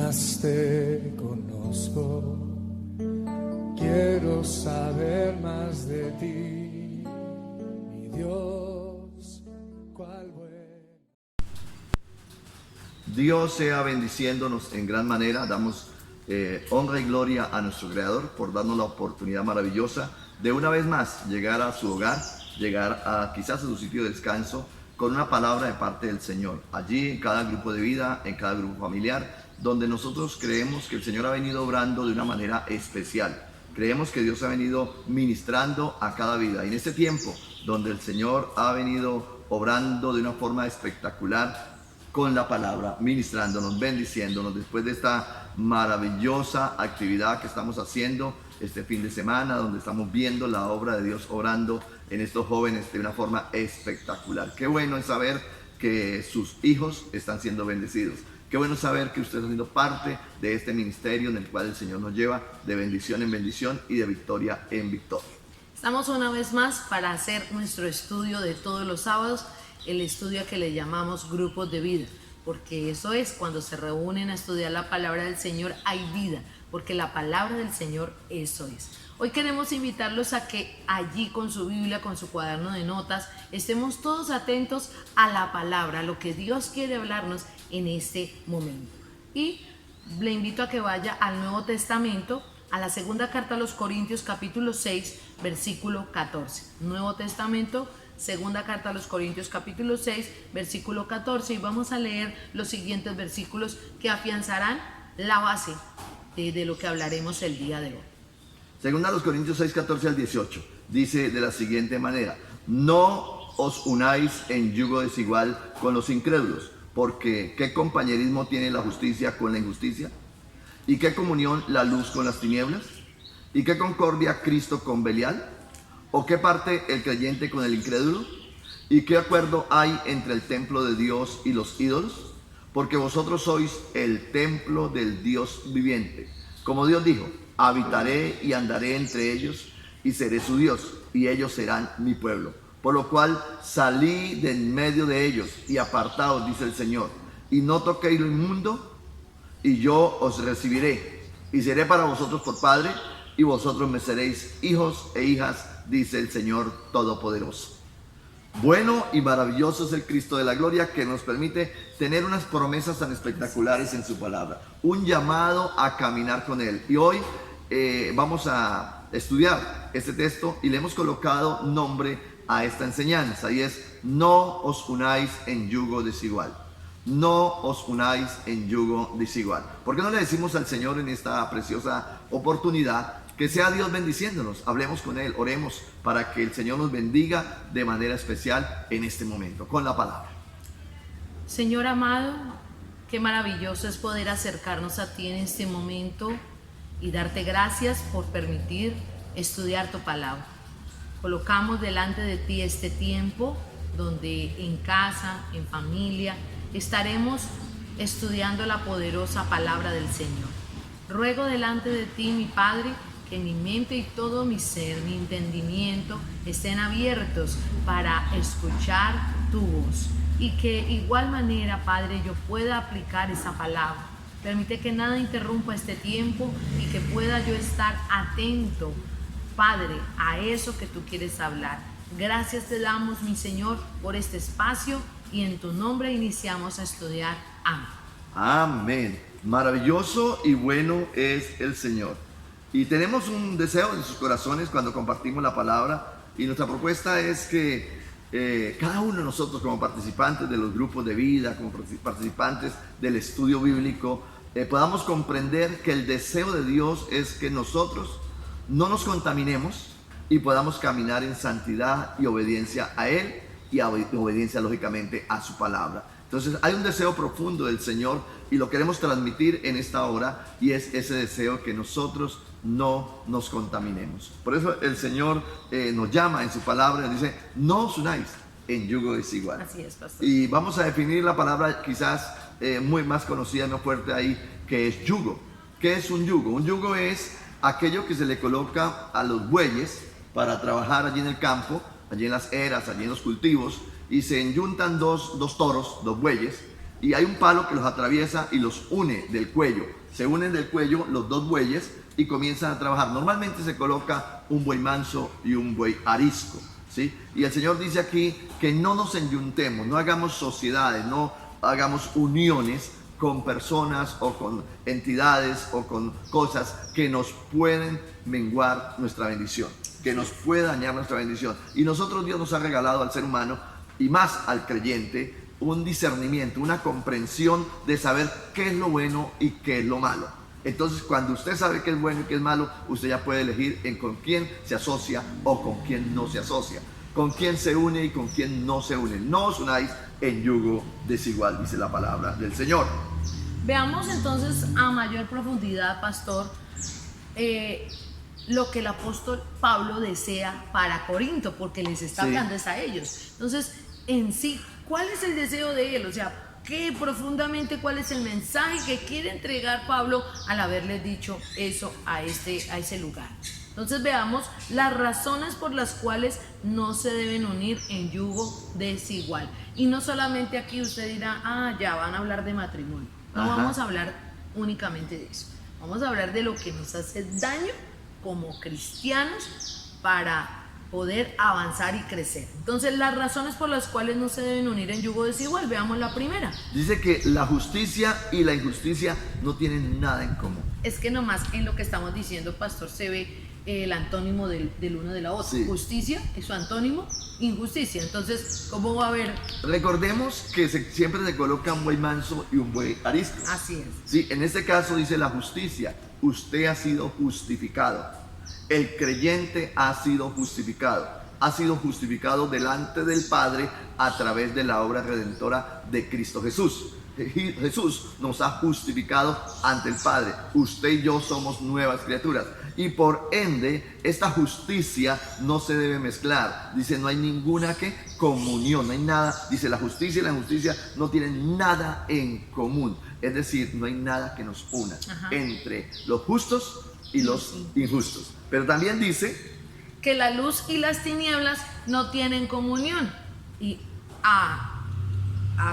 más te conozco, quiero saber más de ti, mi Dios, cuál bueno. Dios sea bendiciéndonos en gran manera. Damos honra y gloria a nuestro Creador por darnos la oportunidad maravillosa de una vez más llegar a su hogar, llegar a quizás a su sitio de descanso con una palabra de parte del Señor. Allí en cada grupo de vida, en cada grupo familiar, donde nosotros creemos que el Señor ha venido obrando de una manera especial. Creemos que Dios ha venido ministrando a cada vida. Y en este tiempo donde el Señor ha venido obrando de una forma espectacular con la palabra, ministrándonos, bendiciéndonos, después de esta maravillosa actividad que estamos haciendo este fin de semana, donde estamos viendo la obra de Dios obrando en estos jóvenes de una forma espectacular. Qué bueno es saber que sus hijos están siendo bendecidos. Qué bueno saber que usted está siendo parte de este ministerio en el cual el Señor nos lleva de bendición en bendición y de victoria en victoria. Estamos una vez más para hacer nuestro estudio de todos los sábados, el estudio que le llamamos grupos de vida, porque eso es, cuando se reúnen a estudiar la palabra del Señor hay vida, porque la palabra del Señor eso es. Hoy queremos invitarlos a que allí con su Biblia, con su cuaderno de notas, estemos todos atentos a la palabra, a lo que Dios quiere hablarnos en este momento. Y le invito a que vaya al Nuevo Testamento, a la segunda carta a los Corintios, capítulo 6, versículo 14. Nuevo Testamento, segunda carta a los Corintios, capítulo 6, versículo 14. Y vamos a leer los siguientes versículos que afianzarán la base de lo que hablaremos el día de hoy. Segunda a los Corintios 6, 14 al 18, dice de la siguiente manera: no os unáis en yugo desigual con los incrédulos, porque ¿qué compañerismo tiene la justicia con la injusticia? ¿Y qué comunión la luz con las tinieblas? ¿Y qué concordia Cristo con Belial? ¿O qué parte el creyente con el incrédulo? ¿Y qué acuerdo hay entre el templo de Dios y los ídolos? Porque vosotros sois el templo del Dios viviente. Como Dios dijo: habitaré y andaré entre ellos, y seré su Dios, y ellos serán mi pueblo. Por lo cual salí de en medio de ellos, y apartaos, dice el Señor, y no toquéis lo inmundo, y yo os recibiré, y seré para vosotros por Padre, y vosotros me seréis hijos e hijas, dice el Señor Todopoderoso. Bueno y maravilloso es el Cristo de la gloria, que nos permite tener unas promesas tan espectaculares en su palabra, un llamado a caminar con Él. Y hoy vamos a estudiar este texto y le hemos colocado nombre a esta enseñanza, y es: no os unáis en yugo desigual. No os unáis en yugo desigual. ¿Por qué no le decimos al Señor en esta preciosa oportunidad que sea Dios bendiciéndonos? Hablemos con Él, oremos para que el Señor nos bendiga de manera especial en este momento, con la palabra. Señor amado, qué maravilloso es poder acercarnos a ti en este momento y darte gracias por permitir estudiar tu palabra. Colocamos delante de ti este tiempo donde en casa, en familia, estaremos estudiando la poderosa palabra del Señor. Ruego delante de ti, mi Padre, que mi mente y todo mi ser, mi entendimiento estén abiertos para escuchar tu voz, y que igual manera, Padre, yo pueda aplicar esa palabra. Permite que nada interrumpa este tiempo y que pueda yo estar atento, Padre, a eso que tú quieres hablar. Gracias te damos, mi Señor, por este espacio, y en tu nombre iniciamos a estudiar. Amén. Amén. Maravilloso y bueno es el Señor. Y tenemos un deseo en sus corazones cuando compartimos la palabra, y nuestra propuesta es que cada uno de nosotros, como participantes de los grupos de vida, como participantes del estudio bíblico, podamos comprender que el deseo de Dios es que nosotros no nos contaminemos y podamos caminar en santidad y obediencia a Él, y obediencia lógicamente a su palabra. Entonces hay un deseo profundo del Señor y lo queremos transmitir en esta hora, y es ese deseo que nosotros no nos contaminemos. Por eso el Señor nos llama en su palabra y nos dice: no os unáis en yugo desigual. Así es, pastor. Y vamos a definir la palabra quizás muy más conocida, más fuerte ahí, que es yugo. ¿Qué es un yugo? Un yugo es aquello que se le coloca a los bueyes para trabajar allí en el campo, allí en las eras, allí en los cultivos, y se enyuntan dos toros, dos bueyes, y hay un palo que los atraviesa y los une del cuello. Se unen del cuello los dos bueyes y comienzan a trabajar. Normalmente se coloca un buey manso y un buey arisco, ¿sí? Y el Señor dice aquí que no nos enyuntemos, no hagamos sociedades, no hagamos uniones con personas o con entidades o con cosas que nos pueden menguar nuestra bendición, que nos puede dañar nuestra bendición. Y nosotros, Dios nos ha regalado al ser humano y más al creyente un discernimiento, una comprensión de saber qué es lo bueno y qué es lo malo. Entonces, cuando usted sabe qué es bueno y qué es malo, usted ya puede elegir en con quién se asocia o con quién no se asocia, con quién se une y con quién no se une. No os unáis en yugo desigual, dice la palabra del Señor. Veamos entonces a mayor profundidad, pastor, lo que el apóstol Pablo desea para Corinto, porque les está hablando es a ellos. Entonces, en sí, ¿cuál es el deseo de él? O sea, ¿qué profundamente, cuál es el mensaje que quiere entregar Pablo al haberles dicho eso a ese lugar? Entonces veamos las razones por las cuales no se deben unir en yugo desigual. Y no solamente aquí usted dirá, ya van a hablar de matrimonio. No vamos a hablar únicamente de eso. Vamos a hablar de lo que nos hace daño como cristianos para poder avanzar y crecer. Entonces, las razones por las cuales no se deben unir en yugo desigual, veamos la primera. Dice que la justicia y la injusticia no tienen nada en común. Es que nomás en lo que estamos diciendo, pastor, se ve el antónimo del uno de la otra. Sí. Justicia es su antónimo, injusticia. Entonces, ¿cómo va a haber? Recordemos que siempre se coloca un buey manso y un buey arisco. Así es. Sí, en este caso dice la justicia. Usted ha sido justificado. El creyente ha sido justificado delante del Padre a través de la obra redentora de Cristo Jesús. Jesús nos ha justificado ante el Padre. Usted y yo somos nuevas criaturas y por ende esta justicia no se debe mezclar. Dice, no hay ninguna comunión, no hay nada. Dice, la justicia y la injusticia no tienen nada en común. Es decir, no hay nada que nos una entre los justos y los injustos. Pero también dice que la luz y las tinieblas no tienen comunión. Y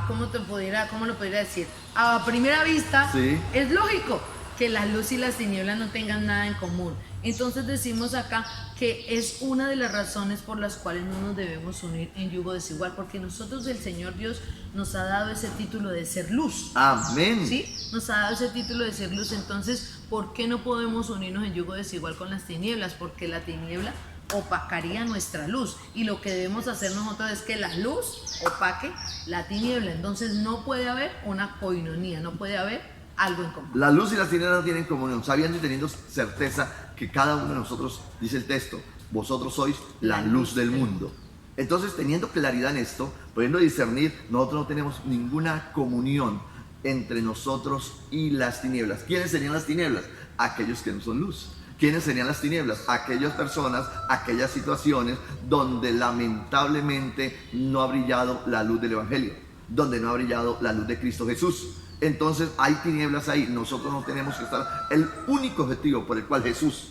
¿cómo lo podría decir? A primera vista, sí, es lógico que la luz y las tinieblas no tengan nada en común. Entonces decimos acá que es una de las razones por las cuales no nos debemos unir en yugo desigual, porque nosotros, el Señor Dios nos ha dado ese título de ser luz. Amén. ¿Sí? Nos ha dado ese título de ser luz. Entonces, ¿por qué no podemos unirnos en yugo desigual con las tinieblas? Porque la tiniebla opacaría nuestra luz, y lo que debemos hacer nosotros es que la luz opaque la tiniebla. Entonces no puede haber una coinonía, no puede haber algo en común. La luz y las tinieblas no tienen comunión, sabiendo y teniendo certeza que cada uno de nosotros, dice el texto, vosotros sois la luz del mundo. Entonces, teniendo claridad en esto, pudiendo discernir, nosotros no tenemos ninguna comunión entre nosotros y las tinieblas. ¿Quiénes serían las tinieblas? Aquellos que no son luz. ¿Quiénes serían las tinieblas? Aquellas personas, aquellas situaciones donde lamentablemente no ha brillado la luz del Evangelio, donde no ha brillado la luz de Cristo Jesús. Entonces hay tinieblas ahí. Nosotros no tenemos que estar. El único objetivo por el cual Jesús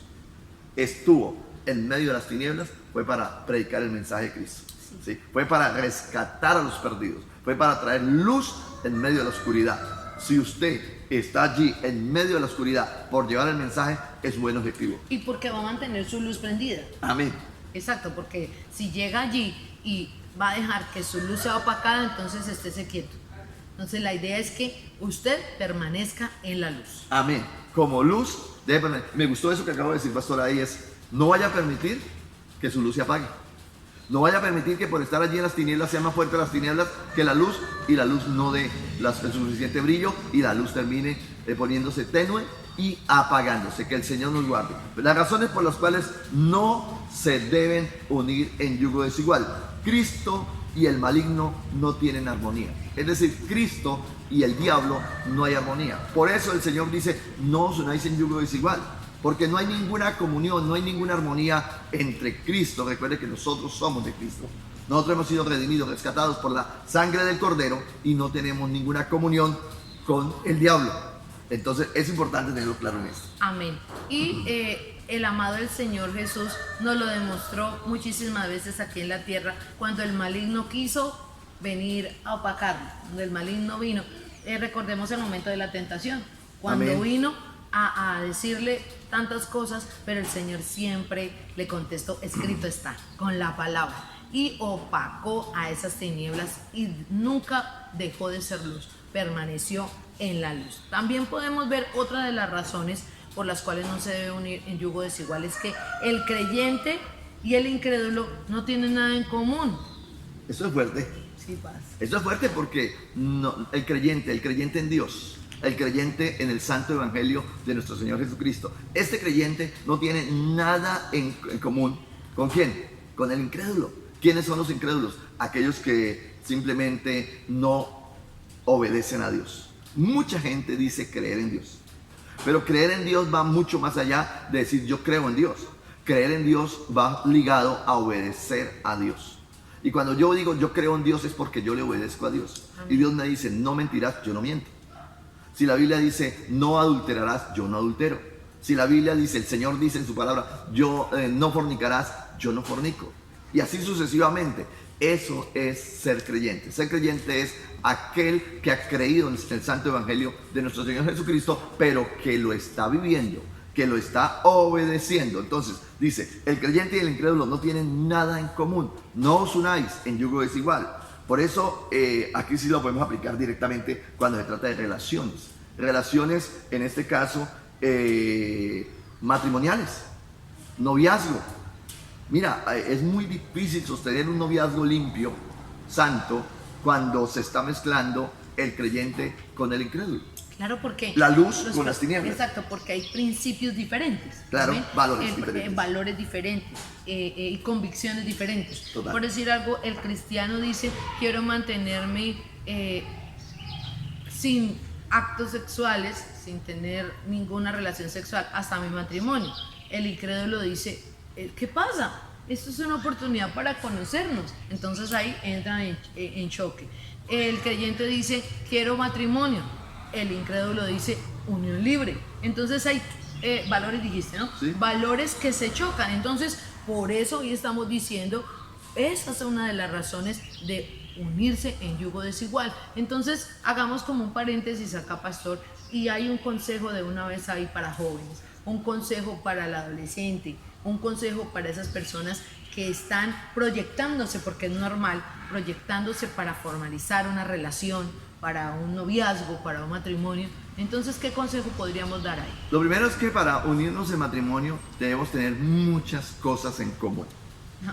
estuvo en medio de las tinieblas fue para predicar el mensaje de Cristo. ¿Sí? Fue para rescatar a los perdidos. Fue para traer luz en medio de la oscuridad. Si usted está allí en medio de la oscuridad por llevar el mensaje, es buen objetivo. Y porque va a mantener su luz prendida. Amén. Exacto, porque si llega allí y va a dejar que su luz sea opacada, entonces estése quieto. Entonces la idea es que usted permanezca en la luz. Amén. Como luz debe permanecer. Me gustó eso que acabo de decir, pastor, ahí es, no vaya a permitir que su luz se apague. No vaya a permitir que por estar allí en las tinieblas sea más fuerte las tinieblas que la luz, y la luz no dé el suficiente brillo y la luz termine poniéndose tenue y apagándose. Que el Señor nos guarde. Las razones por las cuales no se deben unir en yugo desigual. Cristo y el maligno no tienen armonía. Es decir, Cristo y el diablo no hay armonía. Por eso el Señor dice, no os unáis en yugo desigual. Porque no hay ninguna comunión, no hay ninguna armonía entre Cristo. Recuerde que nosotros somos de Cristo. Nosotros hemos sido redimidos, rescatados por la sangre del Cordero, y no tenemos ninguna comunión con el diablo. Entonces es importante tenerlo claro en esto. Amén. Y el amado del Señor Jesús nos lo demostró muchísimas veces aquí en la tierra, cuando el maligno quiso venir a opacarlo. Donde el maligno vino, recordemos el momento de la tentación, cuando Amén. vino a decirle tantas cosas, pero el Señor siempre le contestó, escrito está, con la palabra, y opacó a esas tinieblas y nunca dejó de ser luz, permaneció en la luz. También podemos ver otra de las razones por las cuales no se debe unir en yugo desigual, es que el creyente y el incrédulo no tienen nada en común. Eso es fuerte. Sí, pasa. Eso es fuerte porque el creyente en Dios, el creyente en el santo evangelio de nuestro Señor Jesucristo, este creyente no tiene nada en común. ¿Con quién? Con el incrédulo. ¿Quiénes son los incrédulos? Aquellos que simplemente no obedecen a Dios. Mucha gente dice creer en Dios, pero creer en Dios va mucho más allá de decir yo creo en Dios. Creer en Dios va ligado a obedecer a Dios. Y cuando yo digo yo creo en Dios es porque yo le obedezco a Dios. Y Dios me dice no mentirás, yo no miento. Si la Biblia dice no adulterarás, yo no adultero. Si la Biblia dice, el Señor dice en su palabra, no fornicarás, yo no fornico. Y así sucesivamente. Eso es ser creyente. Ser creyente es aquel que ha creído en el santo evangelio de nuestro Señor Jesucristo, pero que lo está viviendo, que lo está obedeciendo. Entonces dice, el creyente y el incrédulo no tienen nada en común. No os unáis en yugo desigual. Por eso aquí sí lo podemos aplicar directamente cuando se trata de relaciones. Relaciones, en este caso, matrimoniales, noviazgo. Mira, es muy difícil sostener un noviazgo limpio, santo, cuando se está mezclando el creyente con el incrédulo. Claro, porque la luz con las tinieblas. Exacto, porque hay principios diferentes. Claro, ¿saben? Valores diferentes y convicciones diferentes. Total. Por decir algo, el cristiano dice, quiero mantenerme sin actos sexuales, sin tener ninguna relación sexual hasta mi matrimonio. El incrédulo dice, ¿qué pasa? Esto es una oportunidad para conocernos. Entonces ahí entran en choque. El creyente dice, quiero matrimonio. El incrédulo dice, unión libre. Entonces hay valores, dijiste, ¿no? Sí. Valores que se chocan. Entonces, por eso hoy estamos diciendo, esa es una de las razones de unirse en yugo desigual. Entonces, hagamos como un paréntesis acá, pastor, y hay un consejo de una vez ahí para jóvenes, un consejo para el adolescente, un consejo para esas personas que están proyectándose, porque es normal, proyectándose para formalizar una relación, para un noviazgo, para un matrimonio. Entonces, ¿qué consejo podríamos dar ahí? Lo primero es que para unirnos en matrimonio debemos tener muchas cosas en común.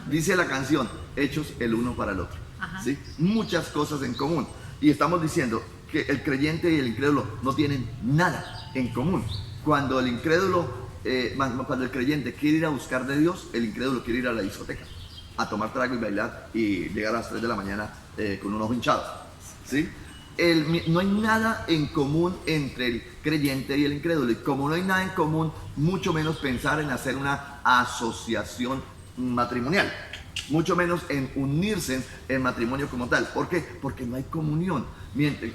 Dice la canción, hechos el uno para el otro. ¿Sí? Muchas cosas en común. Y estamos diciendo que el creyente y el incrédulo no tienen nada en común. Cuando el creyente quiere ir a buscar de Dios, el incrédulo quiere ir a la discoteca, a tomar trago y bailar y llegar a las 3 de la mañana con un ojo hinchado. ¿Sí? No hay nada en común entre el creyente y el incrédulo. Y como no hay nada en común, mucho menos pensar en hacer una asociación matrimonial, mucho menos en unirse en matrimonio como tal. ¿Por qué? Porque no hay comunión.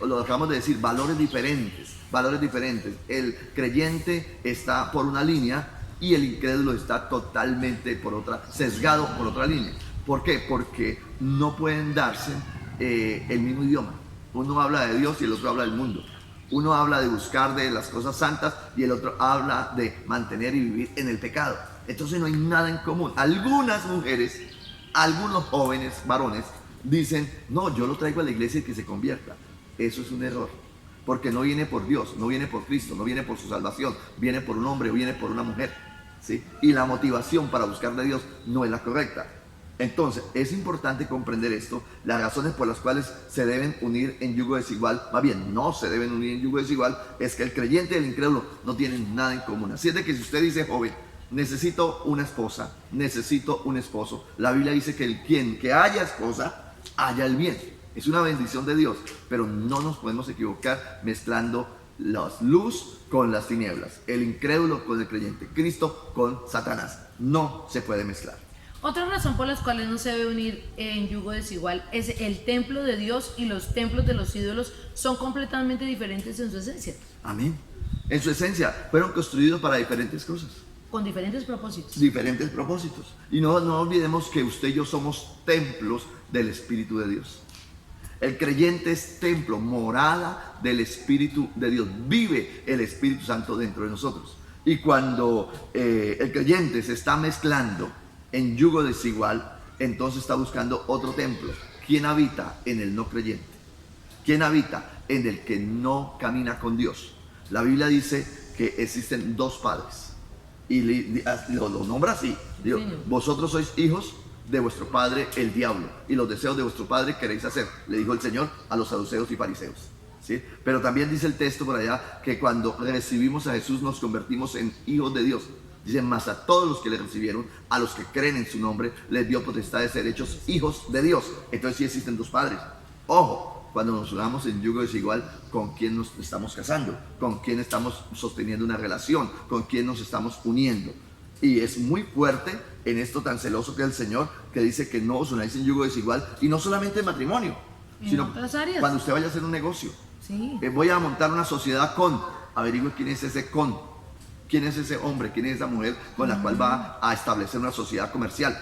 Lo acabamos de decir, valores diferentes. El creyente está por una línea y el incrédulo está totalmente por otra, sesgado por otra línea. ¿Por qué? Porque no pueden darse el mismo idioma. Uno habla de Dios y el otro habla del mundo. Uno habla de buscar de las cosas santas y el otro habla de mantener y vivir en el pecado. Entonces no hay nada en común. Algunas mujeres, algunos jóvenes, varones, dicen, no, yo lo traigo a la iglesia y que se convierta. Eso es un error. Porque no viene por Dios, no viene por Cristo, no viene por su salvación, viene por un hombre o viene por una mujer. ¿Sí? Y la motivación para buscar de Dios no es la correcta. Entonces, es importante comprender esto, las razones por las cuales se deben unir en yugo desigual, más bien, no se deben unir en yugo desigual, es que el creyente y el incrédulo no tienen nada en común. Así es de que si usted dice, joven, necesito una esposa, necesito un esposo, la Biblia dice que quien que haya esposa, haya el bien. Es una bendición de Dios, pero no nos podemos equivocar mezclando la luz con las tinieblas, el incrédulo con el creyente, Cristo con Satanás. No se puede mezclar. Otra razón por las cuales no se debe unir en yugo desigual es el templo de Dios y los templos de los ídolos son completamente diferentes en su esencia. Amén. En su esencia fueron construidos para diferentes cosas. Con diferentes propósitos. Diferentes propósitos. Y no olvidemos que usted y yo somos templos del Espíritu de Dios. El creyente es templo, morada del Espíritu de Dios. Vive el Espíritu Santo dentro de nosotros. Y cuando el creyente se está mezclando en yugo desigual, entonces está buscando otro templo. ¿Quién habita en el no creyente? ¿Quién habita en el que no camina con Dios? La Biblia dice que existen dos padres. Y lo nombra así. Digo, vosotros sois hijos de vuestro padre el diablo, y los deseos de vuestro padre queréis hacer, le dijo el Señor a los saduceos y fariseos, ¿sí? Pero también dice el texto por allá que cuando recibimos a Jesús nos convertimos en hijos de Dios. Dice, mas a todos los que le recibieron, a los que creen en su nombre, les dio potestad de ser hechos hijos de Dios. Entonces sí existen dos padres. Ojo, cuando nos unamos en yugo desigual, ¿con quién nos estamos casando? ¿Con quién estamos sosteniendo una relación? ¿Con quién nos estamos uniendo? Y es muy fuerte en esto tan celoso que es el Señor, que dice que no os unáis en yugo desigual, y no solamente en matrimonio, sino otras áreas. Cuando usted vaya a hacer un negocio. Sí. Voy a montar una sociedad con, averigüe quién es ese con, quién es ese hombre, quién es esa mujer con la cual va a establecer una sociedad comercial.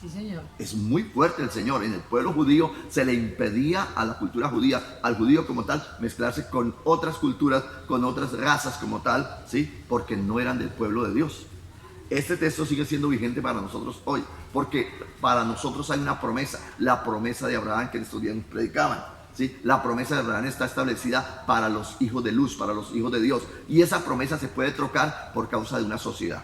Sí, señor. Es muy fuerte el Señor. En el pueblo judío se le impedía a la cultura judía, al judío como tal, mezclarse con otras culturas, con otras razas como tal, ¿sí? Porque no eran del pueblo de Dios. Este texto sigue siendo vigente para nosotros hoy, porque para nosotros hay una promesa, la promesa de Abraham que en estos días nos predicaban, ¿sí? La promesa de Abraham está establecida para los hijos de luz, para los hijos de Dios, y esa promesa se puede trocar por causa de una sociedad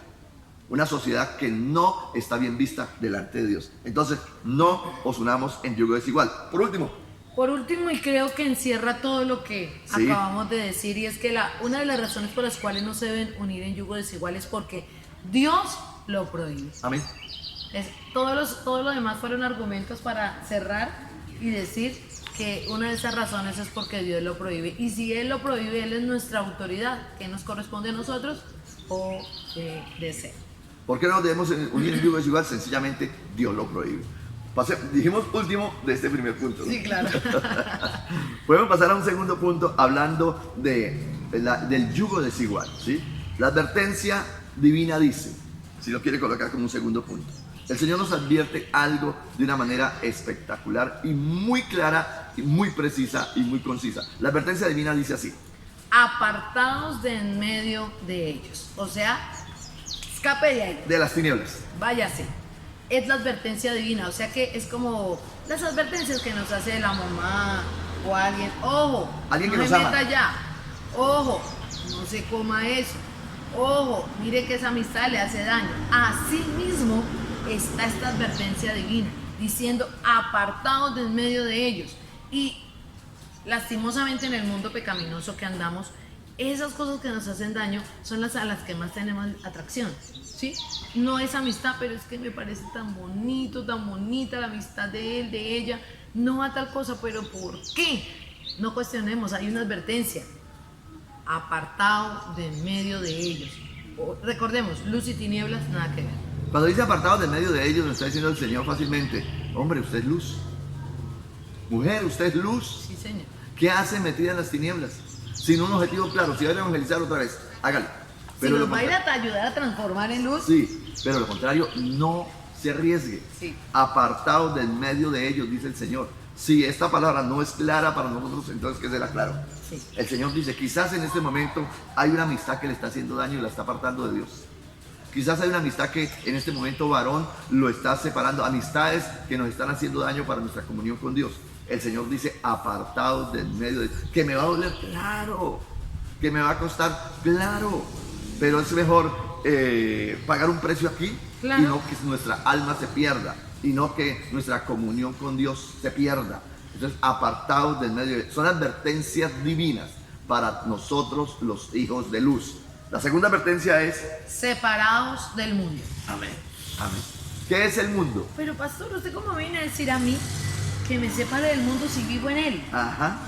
que no está bien vista delante de Dios. Entonces, no os unamos en yugo desigual. Por último, y creo que encierra todo lo que acabamos de decir, y es que una de las razones por las cuales no se deben unir en yugo desigual es porque Dios lo prohíbe. Amén. Todo lo demás fueron argumentos para cerrar y decir que una de esas razones es porque Dios lo prohíbe. Y si Él lo prohíbe, Él es nuestra autoridad. ¿Qué nos corresponde a nosotros? Obedecer. ¿Por qué no nos debemos unir en yugo desigual? Sencillamente Dios lo prohíbe. Dijimos último de este primer punto, ¿no? Sí, claro. Podemos pasar a un segundo punto hablando del yugo desigual, ¿sí? La advertencia divina dice, si lo quiere colocar como un segundo punto, el Señor nos advierte algo de una manera espectacular y muy clara, y muy precisa y muy concisa. La advertencia divina dice así: apartados de en medio de ellos. O sea, escape de ahí. De las tinieblas. Váyase. Es la advertencia divina. O sea que es como las advertencias que nos hace la mamá o alguien. Ojo, alguien que no nos se ama. meta allá. Ojo, no se coma eso. Ojo, mire que esa amistad le hace daño. Así mismo está esta advertencia divina, diciendo apartados de en medio de ellos. Y lastimosamente en el mundo pecaminoso que andamos, esas cosas que nos hacen daño son a las que más tenemos atracción, ¿sí? No es amistad, pero es que me parece tan bonito, tan bonita la amistad de él, de ella, no a tal cosa, pero ¿por qué? No cuestionemos, hay una advertencia: apartado de en medio de ellos. Recordemos, luz y tinieblas, nada que ver. Cuando dice apartado de en medio de ellos, nos está diciendo el Señor fácilmente: hombre, usted es luz. Mujer, usted es luz. Sí, Señor. ¿Qué hace metida en las tinieblas? Sin un objetivo claro. Si va a evangelizar otra vez, hágalo. Pero si nos va a ir a ayudar a transformar en luz. Sí, pero lo contrario, no se arriesgue. Sí. Apartados del medio de ellos, dice el Señor. Si esta palabra no es clara para nosotros, entonces que será claro. Sí. El Señor dice, quizás en este momento hay una amistad que le está haciendo daño y la está apartando de Dios. Quizás hay una amistad que en este momento varón lo está separando. Amistades que nos están haciendo daño para nuestra comunión con Dios. El Señor dice, apartados del medio de... ¿Que me va a doler? Claro. ¿Que me va a costar? Claro. Pero es mejor pagar un precio aquí, claro, y no que nuestra alma se pierda, y no que nuestra comunión con Dios se pierda. Entonces, apartados del medio de... Son advertencias divinas para nosotros los hijos de luz. La segunda advertencia es... separados del mundo. Amén. Amén. ¿Qué es el mundo? Pero pastor, ¿usted cómo viene a decir a mí que me separe del mundo si vivo en él? Ajá.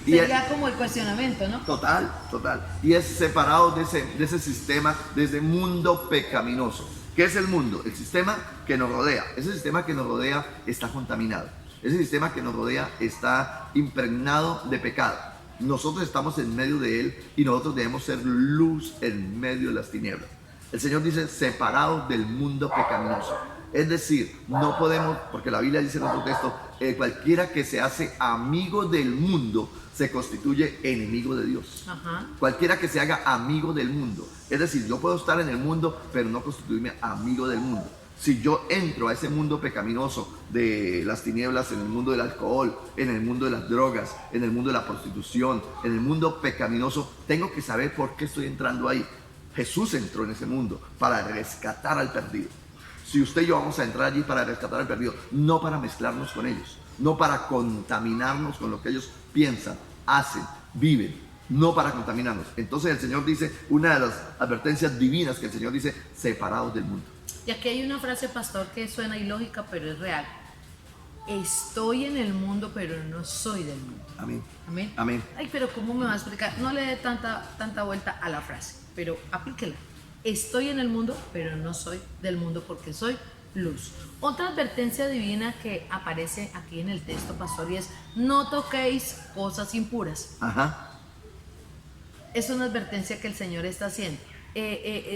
Sería como el cuestionamiento, ¿no? Total, total. Y es separado de ese sistema, de ese mundo pecaminoso. ¿Qué es el mundo? El sistema que nos rodea. Ese sistema que nos rodea está contaminado. Ese sistema que nos rodea está impregnado de pecado. Nosotros estamos en medio de él y nosotros debemos ser luz en medio de las tinieblas. El Señor dice separados del mundo pecaminoso. Es decir, no podemos, porque la Biblia dice en otro texto, cualquiera que se hace amigo del mundo se constituye enemigo de Dios. Ajá. Cualquiera que se haga amigo del mundo. Es decir, yo puedo estar en el mundo, pero no constituirme amigo del mundo. Si yo entro a ese mundo pecaminoso de las tinieblas, en el mundo del alcohol, en el mundo de las drogas, en el mundo de la prostitución, en el mundo pecaminoso, tengo que saber por qué estoy entrando ahí. Jesús entró en ese mundo para rescatar al perdido. Si usted y yo vamos a entrar allí para rescatar al perdido, no para mezclarnos con ellos, no para contaminarnos con lo que ellos piensan, hacen, viven, no para contaminarnos. Entonces el Señor dice, una de las advertencias divinas que el Señor dice, separados del mundo. Y aquí hay una frase, pastor, que suena ilógica, pero es real. Estoy en el mundo, pero no soy del mundo. Amén. Amén. Amén. Ay, pero ¿cómo me va a explicar? No le dé tanta vuelta a la frase, pero aplíquela. Estoy en el mundo, pero no soy del mundo porque soy luz. Otra advertencia divina que aparece aquí en el texto, pastor, y es no toquéis cosas impuras. Ajá. Es una advertencia que el Señor está haciendo.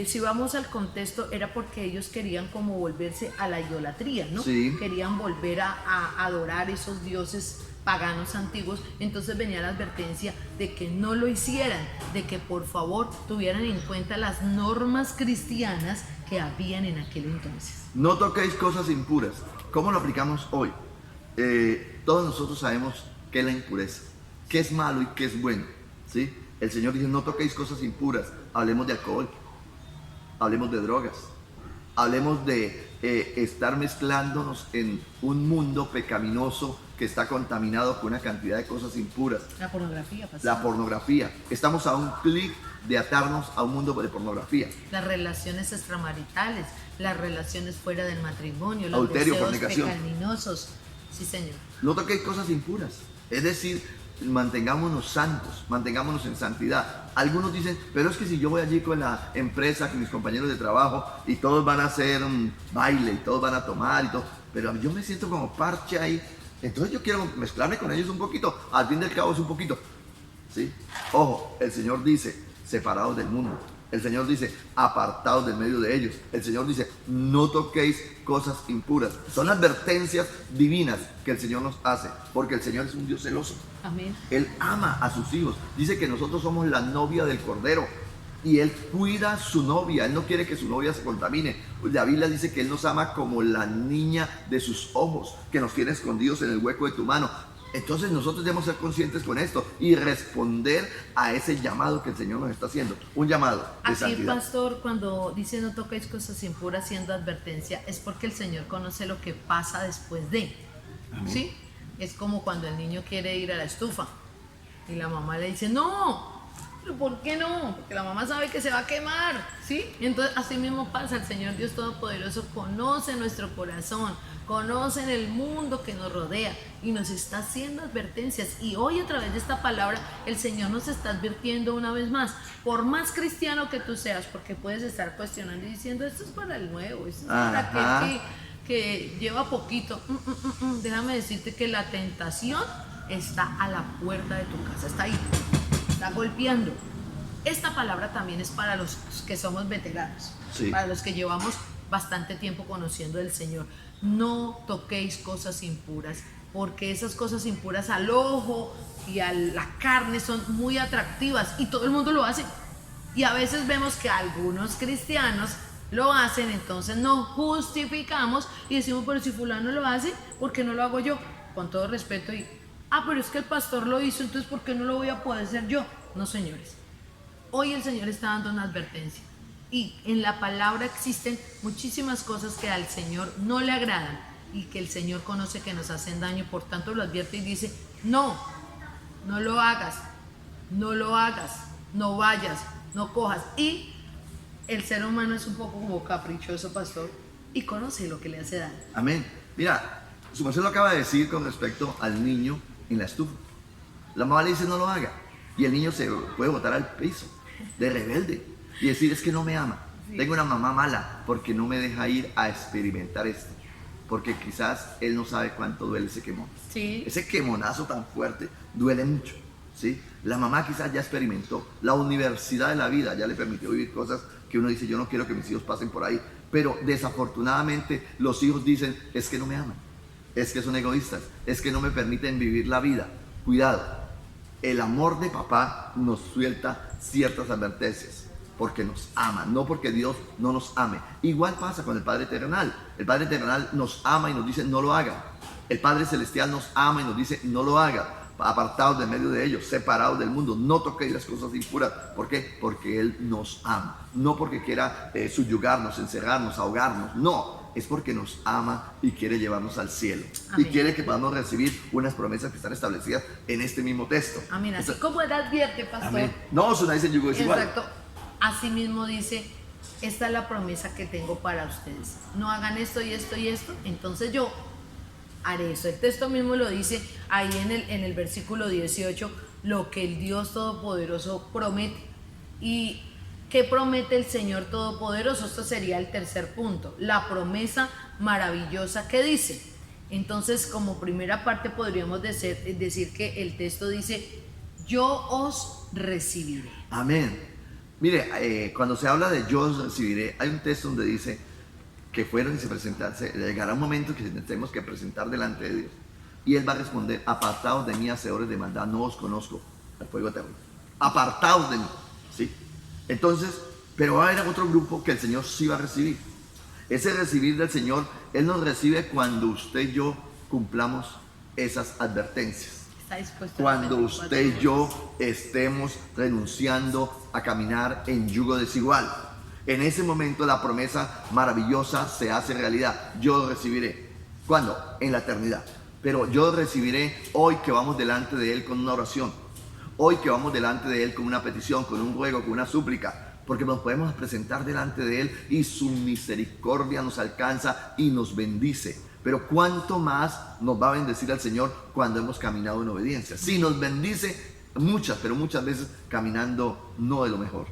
Si vamos al contexto, era porque ellos querían como volverse a la idolatría, ¿no? Sí. Querían volver a adorar esos dioses paganos antiguos. Entonces venía la advertencia de que no lo hicieran, de que por favor tuvieran en cuenta las normas cristianas que habían en aquel entonces. No toquéis cosas impuras. ¿Cómo lo aplicamos hoy? Todos nosotros sabemos qué es la impureza, qué es malo y qué es bueno, ¿sí? El Señor dice, no toquéis cosas impuras. Hablemos de alcohol, hablemos de drogas, hablemos de estar mezclándonos en un mundo pecaminoso que está contaminado con una cantidad de cosas impuras. La pornografía, pastor. La pornografía. Estamos a un clic de atarnos a un mundo de pornografía. Las relaciones extramaritales, las relaciones fuera del matrimonio, los Adulterio, deseos fornicación. pecaminosos. Sí, Señor. No toquéis cosas impuras. Es decir, mantengámonos santos, mantengámonos en santidad. Algunos dicen, pero es que si yo voy allí con la empresa, con mis compañeros de trabajo, y todos van a hacer un baile, y todos van a tomar y todo, pero yo me siento como parche ahí, entonces yo quiero mezclarme con ellos un poquito, al fin del cabo es un poquito, ¿sí? Ojo, el Señor dice, separados del mundo. El Señor dice, apartados del medio de ellos. El Señor dice, no toquéis cosas impuras. Son advertencias divinas que el Señor nos hace, porque el Señor es un Dios celoso. Amén. Él ama a sus hijos. Dice que nosotros somos la novia del Cordero y Él cuida a su novia. Él no quiere que su novia se contamine. La Biblia dice que Él nos ama como la niña de sus ojos, que nos tiene escondidos en el hueco de tu mano. Entonces nosotros debemos ser conscientes con esto y responder a ese llamado que el Señor nos está haciendo. Un llamado de Aquí, santidad. pastor, cuando dice no toquéis cosas impuras haciendo advertencia, es porque el Señor conoce lo que pasa después de. Amén. ¿Sí? Es como cuando el niño quiere ir a la estufa y la mamá le dice, no, ¿pero por qué no? Porque la mamá sabe que se va a quemar, ¿sí? Entonces así mismo pasa, el Señor Dios Todopoderoso conoce nuestro corazón, conoce el mundo que nos rodea y nos está haciendo advertencias. Y hoy a través de esta palabra el Señor nos está advirtiendo una vez más, por más cristiano que tú seas, porque puedes estar cuestionando y diciendo, esto es para el nuevo, esto es para Ajá. aquel que lleva poquito. Déjame decirte que la tentación está a la puerta de tu casa, está ahí, está golpeando. Esta palabra también es para los que somos veteranos, Sí. para los que llevamos bastante tiempo conociendo del Señor. No toquéis cosas impuras, porque esas cosas impuras al ojo y a la carne son muy atractivas y todo el mundo lo hace. Y a veces vemos que algunos cristianos lo hacen, entonces nos justificamos y decimos, pero si fulano lo hace, ¿por qué no lo hago yo? Con todo respeto y, pero es que el pastor lo hizo, entonces ¿por qué no lo voy a poder hacer yo? No, señores. Hoy el Señor está dando una advertencia y en la palabra existen muchísimas cosas que al Señor no le agradan y que el Señor conoce que nos hacen daño, por tanto lo advierte y dice, no lo hagas, no lo hagas, no vayas, no cojas. Y el ser humano es un poco como caprichoso, pastor, y conoce lo que le hace daño. Amén. Mira, su merced lo acaba de decir con respecto al niño en la estufa. La mamá le dice no lo haga y el niño se puede botar al piso de rebelde y decir es que no me ama. Sí. Tengo una mamá mala porque no me deja ir a experimentar esto. Porque quizás él no sabe cuánto duele ese quemón. Sí. Ese quemonazo tan fuerte duele mucho, ¿sí? La mamá quizás ya experimentó. La universidad de la vida ya le permitió vivir cosas que uno dice, yo no quiero que mis hijos pasen por ahí. Pero desafortunadamente los hijos dicen, es que no me aman. es que son egoístas, es que no me permiten vivir la vida. Cuidado, el amor de papá nos suelta ciertas advertencias porque nos ama, no porque Dios no nos ame. Igual pasa con el Padre Terrenal. El Padre Terrenal nos ama y nos dice no lo haga. El Padre Celestial nos ama y nos dice no lo haga. Apartados de medio de ellos, separados del mundo, no toquéis las cosas impuras. ¿Por qué? Porque Él nos ama, no porque quiera subyugarnos, encerrarnos, ahogarnos, no, es porque nos ama y quiere llevarnos al cielo. Amén. Y quiere que podamos recibir unas promesas que están establecidas en este mismo texto. Amén, así como Él advierte, pastor. Amén. No os unáis en yugo desigual. Exacto, así mismo dice, esta es la promesa que tengo para ustedes, no hagan esto y esto y esto, entonces yo haré eso. El texto mismo lo dice ahí en el versículo 18, lo que el Dios Todopoderoso promete. ¿Y qué promete el Señor Todopoderoso? Esto sería el tercer punto, la promesa maravillosa que dice. Entonces, como primera parte podríamos decir que el texto dice, yo os recibiré. Amén. Mire, cuando se habla de yo os recibiré, hay un texto donde dice que fueron y se presentarse, llegará un momento que tenemos que presentar delante de Dios y Él va a responder, apartaos de mí, hacedores de maldad, no os conozco, al fuego eterno. Apartaos de mí, ¿sí? Entonces, pero va a haber otro grupo que el Señor sí va a recibir. Ese recibir del Señor, Él nos recibe cuando usted y yo cumplamos esas advertencias. Cuando usted y yo estemos renunciando a caminar en yugo desigual. En ese momento la promesa maravillosa se hace realidad. Yo recibiré. ¿Cuándo? En la eternidad. Pero yo recibiré hoy que vamos delante de Él con una oración. Hoy que vamos delante de Él con una petición, con un ruego, con una súplica. Porque nos podemos presentar delante de Él y su misericordia nos alcanza y nos bendice. Pero ¿cuánto más nos va a bendecir al Señor cuando hemos caminado en obediencia? Sí, nos bendice muchas veces caminando no de lo mejor.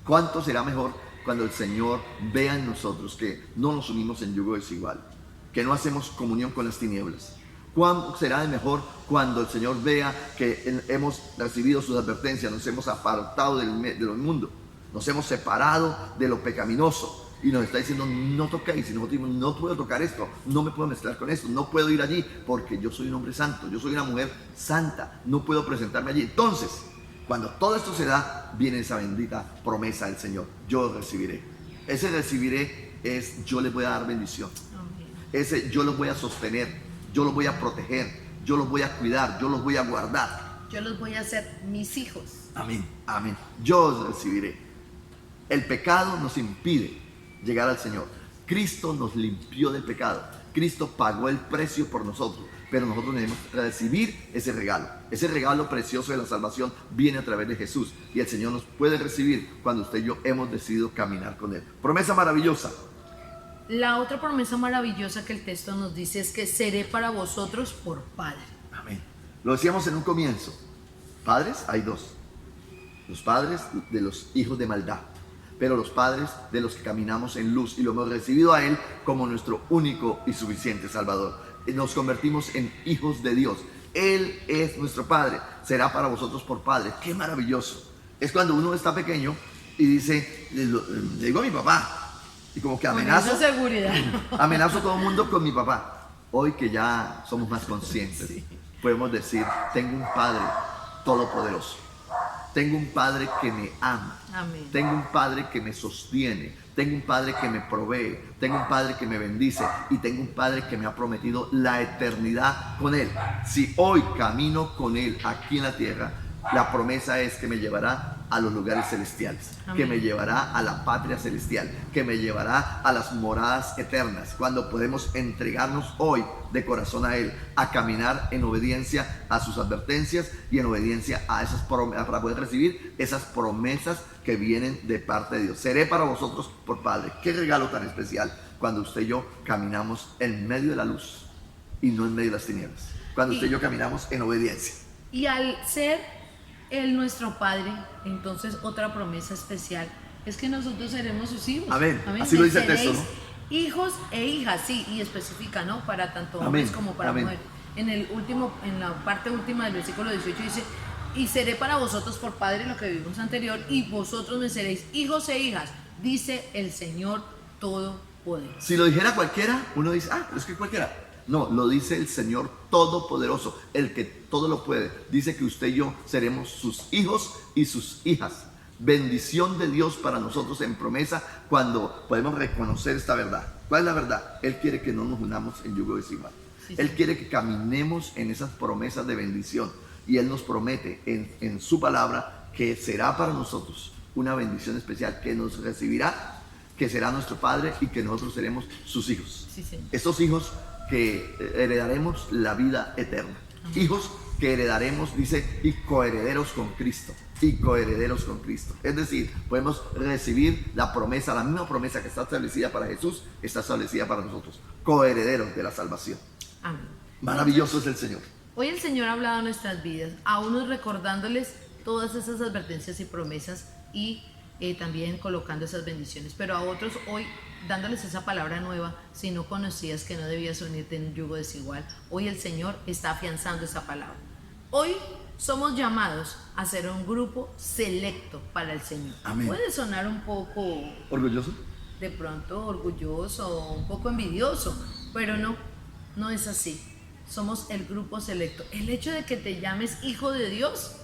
¿Cuánto será mejor cuando el Señor vea en nosotros que no nos unimos en yugo desigual, que no hacemos comunión con las tinieblas? ¿Cuánto será de mejor cuando el Señor vea que hemos recibido sus advertencias, nos hemos apartado del mundo, nos hemos separado de lo pecaminoso y nos está diciendo no toquéis, y nosotros decimos no puedo tocar esto, no me puedo mezclar con esto, no puedo ir allí porque yo soy un hombre santo, yo soy una mujer santa, no puedo presentarme allí? Entonces, cuando todo esto se da, viene esa bendita promesa del Señor. Yo recibiré. Ese recibiré es yo les voy a dar bendición. Ese yo los voy a sostener, yo los voy a proteger, yo los voy a cuidar, yo los voy a guardar. Yo los voy a hacer mis hijos. Amén, amén. Yo os recibiré. El pecado nos impide llegar al Señor. Cristo nos limpió del pecado. Cristo pagó el precio por nosotros. Pero nosotros debemos recibir ese regalo. Ese regalo precioso de la salvación viene a través de Jesús. Y el Señor nos puede recibir cuando usted y yo hemos decidido caminar con Él. Promesa maravillosa. La otra promesa maravillosa que el texto nos dice es que seré para vosotros por Padre. Amén. Lo decíamos en un comienzo. Padres hay dos. Los padres de los hijos de maldad. Pero los padres de los que caminamos en luz y lo hemos recibido a Él como nuestro único y suficiente Salvador. Nos convertimos en hijos de Dios. Él es nuestro Padre. Será para vosotros por Padre. ¡Qué maravilloso! Es cuando uno está pequeño y dice, le digo a mi papá. Y como que amenazo. Con esa seguridad. Amenazo a todo el mundo con mi papá. Hoy que ya somos más conscientes, sí, podemos decir, tengo un Padre todopoderoso. Tengo un Padre que me ama. Amén. Tengo un Padre que me sostiene. Tengo un Padre que me provee. Tengo un Padre que me bendice. Y tengo un Padre que me ha prometido la eternidad con Él. Si hoy camino con Él aquí en la tierra, la promesa es que me llevará a los lugares celestiales. Amén. Que me llevará a la patria celestial. Que me llevará a las moradas eternas. Cuando podemos entregarnos hoy de corazón a Él, a caminar en obediencia a sus advertencias y en obediencia a esas promesas, para poder recibir esas promesas que vienen de parte de Dios. Seré para vosotros por Padre. Qué regalo tan especial cuando usted y yo caminamos en medio de la luz y no en medio de las tinieblas. Cuando usted y yo caminamos en obediencia. Y al ser Él nuestro Padre, entonces otra promesa especial es que nosotros seremos sus hijos. Amén. Amén. Así lo dice el texto, ¿no? Hijos e hijas, sí, y especifica, ¿no? Para tanto hombres como para mujeres. En la parte última del versículo 18 dice, y seré para vosotros por Padre, lo que vimos anterior, y vosotros me seréis hijos e hijas, dice el Señor Todopoderoso. Si lo dijera cualquiera, uno dice, pero es que cualquiera. No, lo dice el Señor Todopoderoso, el que todo lo puede. Dice que usted y yo seremos sus hijos y sus hijas. Bendición de Dios para nosotros en promesa cuando podemos reconocer esta verdad. ¿Cuál es la verdad? Él quiere que no nos unamos en yugo desigual. Sí, Él sí. quiere que caminemos en esas promesas de bendición. Y Él nos promete en su palabra que será para nosotros una bendición especial, que nos recibirá, que será nuestro Padre y que nosotros seremos sus hijos. Sí, Señor. Estos hijos que heredaremos la vida eterna. Hijos que heredaremos, dice, y coherederos con Cristo. Y coherederos con Cristo. Es decir, podemos recibir la promesa, la misma promesa que está establecida para Jesús, está establecida para nosotros. Coherederos de la salvación. Amén. Maravilloso es el Señor. Hoy el Señor ha hablado en nuestras vidas, a unos recordándoles todas esas advertencias y promesas y también colocando esas bendiciones, pero a otros hoy dándoles esa palabra nueva, si no conocías que no debías unirte en un yugo desigual. Hoy el Señor está afianzando esa palabra. Hoy somos llamados a ser un grupo selecto para el Señor. Amén. Puede sonar un poco, ¿Orgulloso? de pronto, orgulloso, un poco envidioso, pero no es así. Somos el grupo selecto. El hecho de que te llames hijo de Dios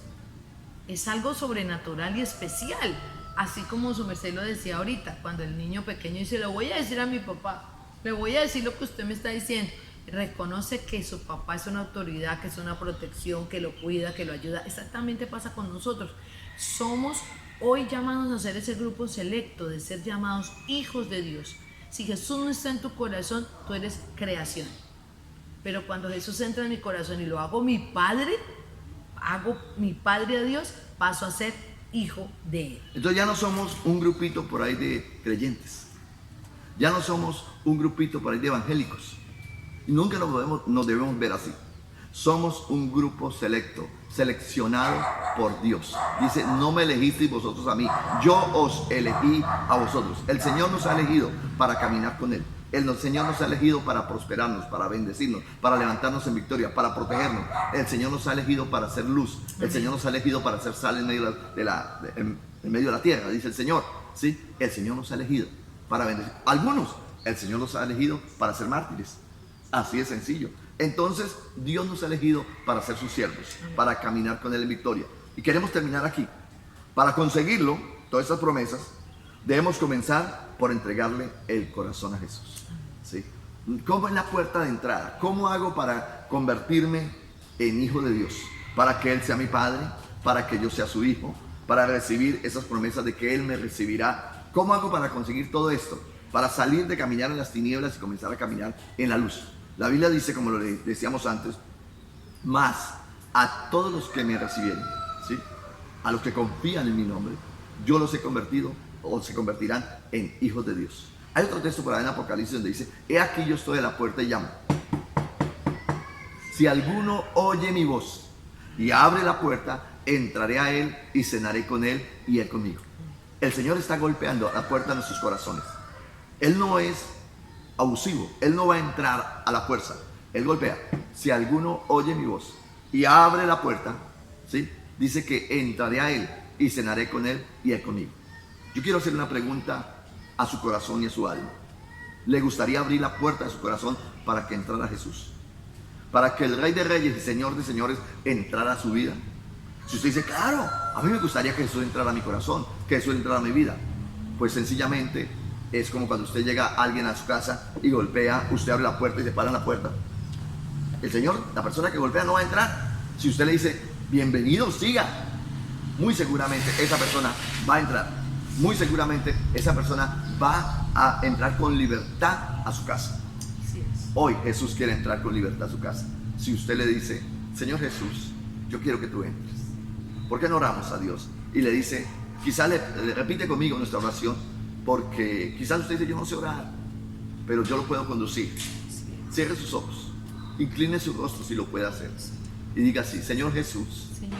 es algo sobrenatural y especial. Así como su merced lo decía ahorita, cuando el niño pequeño dice, le voy a decir a mi papá, le voy a decir lo que usted me está diciendo. Reconoce que su papá es una autoridad, que es una protección, que lo cuida, que lo ayuda. Exactamente pasa con nosotros. Somos hoy llamados a ser ese grupo selecto, de ser llamados hijos de Dios. Si Jesús no está en tu corazón, tú eres creación. Pero cuando Jesús entra en mi corazón y lo hago mi Padre a Dios, paso a ser hijo de Él. Entonces ya no somos un grupito por ahí de creyentes. Ya no somos un grupito por ahí de evangélicos. Y nunca nos debemos ver así. Somos un grupo selecto, seleccionado por Dios. Dice, no me elegisteis vosotros a mí, yo os elegí a vosotros. El Señor nos ha elegido para caminar con Él. El Señor nos ha elegido para prosperarnos, para bendecirnos, para levantarnos en victoria, para protegernos. El Señor nos ha elegido para hacer luz. El Señor nos ha elegido para hacer sal en medio de la tierra, dice el Señor. ¿Sí? El Señor nos ha elegido para bendecir. Algunos, el Señor nos ha elegido para ser mártires. Así de sencillo. Entonces, Dios nos ha elegido para ser sus siervos, para caminar con Él en victoria. Y queremos terminar aquí. Para conseguirlo, todas estas promesas, debemos comenzar por entregarle el corazón a Jesús. ¿Sí? ¿Cómo es la puerta de entrada? ¿Cómo hago para convertirme en hijo de Dios? Para que Él sea mi Padre, para que yo sea su hijo, para recibir esas promesas de que Él me recibirá. ¿Cómo hago para conseguir todo esto? Para salir de caminar en las tinieblas y comenzar a caminar en la luz. La Biblia dice, como lo decíamos antes, más a todos los que me recibieron, ¿sí? A los que confían en mi nombre, yo los he convertido o se convertirán en hijos de Dios. Hay otro texto por ahí en Apocalipsis donde dice, he aquí yo estoy a la puerta y llamo. Si alguno oye mi voz y abre la puerta, entraré a él y cenaré con él y él conmigo. El Señor está golpeando a la puerta de nuestros corazones. Él no es abusivo, Él no va a entrar a la fuerza, Él golpea. Si alguno oye mi voz y abre la puerta, ¿sí? Dice que entraré a Él y cenaré con Él y Él conmigo. Yo quiero hacer una pregunta a su corazón y a su alma. ¿Le gustaría abrir la puerta de su corazón para que entrara Jesús? Para que el Rey de Reyes y Señor de Señores entrara a su vida. Si usted dice, claro, a mí me gustaría que Jesús entrara a mi corazón, que Jesús entrara a mi vida, pues sencillamente es como cuando usted llega a alguien a su casa y golpea, usted abre la puerta y se para en la puerta. El Señor, la persona que golpea no va a entrar. Si usted le dice, bienvenido, siga, muy seguramente esa persona va a entrar. Muy seguramente esa persona va a entrar con libertad a su casa. Así es. Hoy Jesús quiere entrar con libertad a su casa. Si usted le dice, Señor Jesús, yo quiero que tú entres, ¿por qué no oramos a Dios? Y le dice, quizá le repite conmigo nuestra oración, porque quizás usted dice, yo no sé orar, pero yo lo puedo conducir. Cierre sus ojos, incline su rostro si lo puede hacer, y diga así, Señor Jesús, Señor,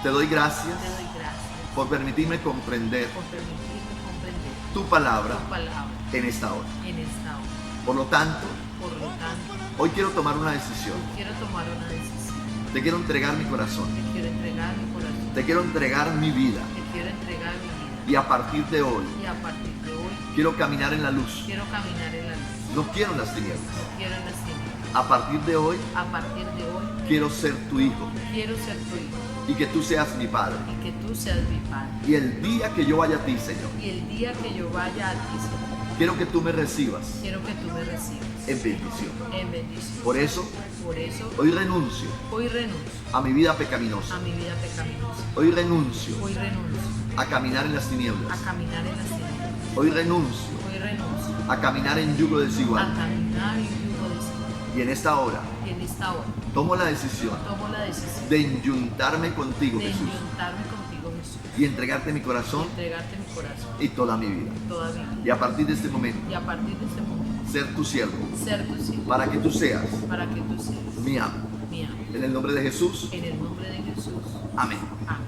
te doy gracias te doy gracias por permitirme comprender por permitirme comprender tu palabra tu palabra en esta hora. en esta hora. Por lo tanto, Por lo tanto, hoy quiero tomar una decisión. quiero tomar una decisión. Te quiero entregar mi corazón, Te quiero entregar mi corazón. te quiero entregar mi vida, Te quiero entregar mi vida. y a partir de hoy Y a partir de hoy quiero caminar en la luz. quiero caminar en la luz. No quiero en las tinieblas. No quiero en las tinieblas. A partir de hoy a partir de hoy quiero ser tu hijo quiero ser tu hijo y que tú seas mi padre. y que tú seas mi Padre. Y el día que yo vaya a ti, Señor, Y el día que yo vaya a ti, Señor, quiero que tú me recibas quiero que tú me recibas en bendición. en bendición. Por eso, Por eso, hoy renuncio hoy renuncio a mi vida a pecaminosa. mi vida pecaminosa. Hoy renuncio Hoy renuncio a caminar en las a tinieblas. caminar en las tinieblas. Hoy renuncio Hoy renuncio a caminar en yugo a desigual. caminar en yugo desigual. Y en esta hora Y en esta hora tomo la decisión tomo la decisión de enyuntarme contigo, de Jesús, enjuntarme contigo, Jesús, y entregarte mi corazón entregarte mi corazón, y toda mi vida. toda mi vida. Y a partir de este momento, Y a partir de este momento, ser tu siervo, ser tu siervo, para que tú seas para que tú seas mi amo. mi amo. En el nombre de Jesús, En el nombre de Jesús. amén. Amén.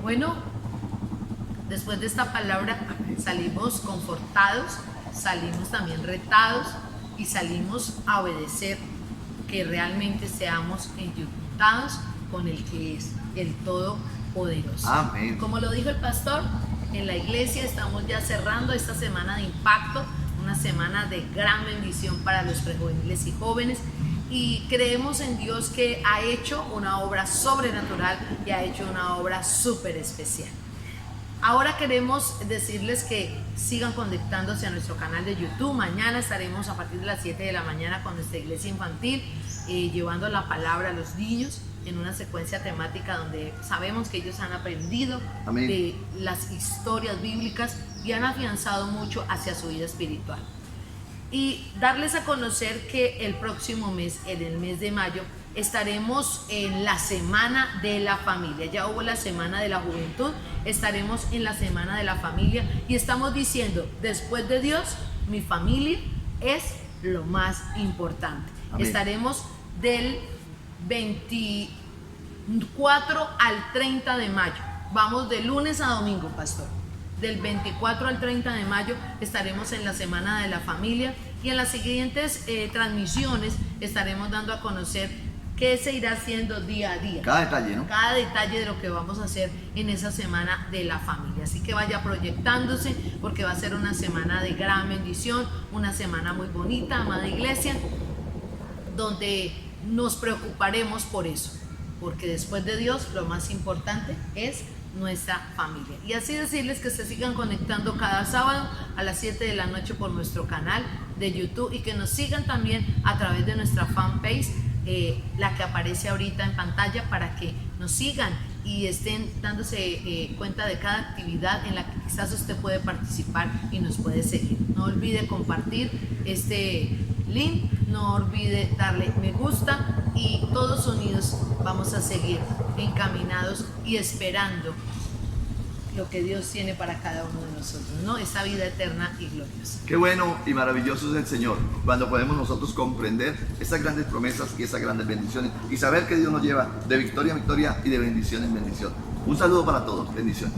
Bueno, después de esta palabra salimos confortados, salimos también retados y salimos a obedecer, que realmente seamos enyuntados con el que es el Todopoderoso. Amén. Como lo dijo el pastor, en la iglesia estamos ya cerrando esta semana de impacto, una semana de gran bendición para los prejuveniles y jóvenes, y creemos en Dios que ha hecho una obra sobrenatural y ha hecho una obra súper especial. Ahora queremos decirles que sigan conectándose a nuestro canal de YouTube. Mañana estaremos a partir de las 7 de la mañana con nuestra iglesia infantil, llevando la palabra a los niños en una secuencia temática donde sabemos que ellos han aprendido Amén. de las historias bíblicas y han afianzado mucho hacia su vida espiritual. Y darles a conocer que el próximo mes, en el mes de mayo, estaremos en la Semana de la Familia. Ya hubo la Semana de la Juventud, estaremos en la Semana de la Familia y estamos diciendo, después de Dios, mi familia es lo más importante. Amén. Estaremos del 24 al 30 de mayo. Vamos de lunes a domingo, pastor. Del 24 al 30 de mayo estaremos en la Semana de la Familia y en las siguientes transmisiones estaremos dando a conocer qué se irá haciendo día a día. Cada detalle, ¿no? Cada detalle de lo que vamos a hacer en esa Semana de la Familia. Así que vaya proyectándose porque va a ser una semana de gran bendición, una semana muy bonita, amada iglesia, donde nos preocuparemos por eso, porque después de Dios lo más importante es nuestra familia. Y así decirles que se sigan conectando cada sábado a las 7 de la noche por nuestro canal de YouTube y que nos sigan también a través de nuestra fanpage, la que aparece ahorita en pantalla, para que nos sigan y estén dándose cuenta de cada actividad en la que quizás usted puede participar y nos puede seguir. No olvide compartir este link, no olvide darle me gusta y todos unidos vamos a seguir encaminados y esperando lo que Dios tiene para cada uno de nosotros, ¿no? Esa vida eterna y gloriosa. Qué bueno y maravilloso es el Señor cuando podemos nosotros comprender esas grandes promesas y esas grandes bendiciones y saber que Dios nos lleva de victoria en victoria y de bendición en bendición. Un saludo para todos. Bendiciones.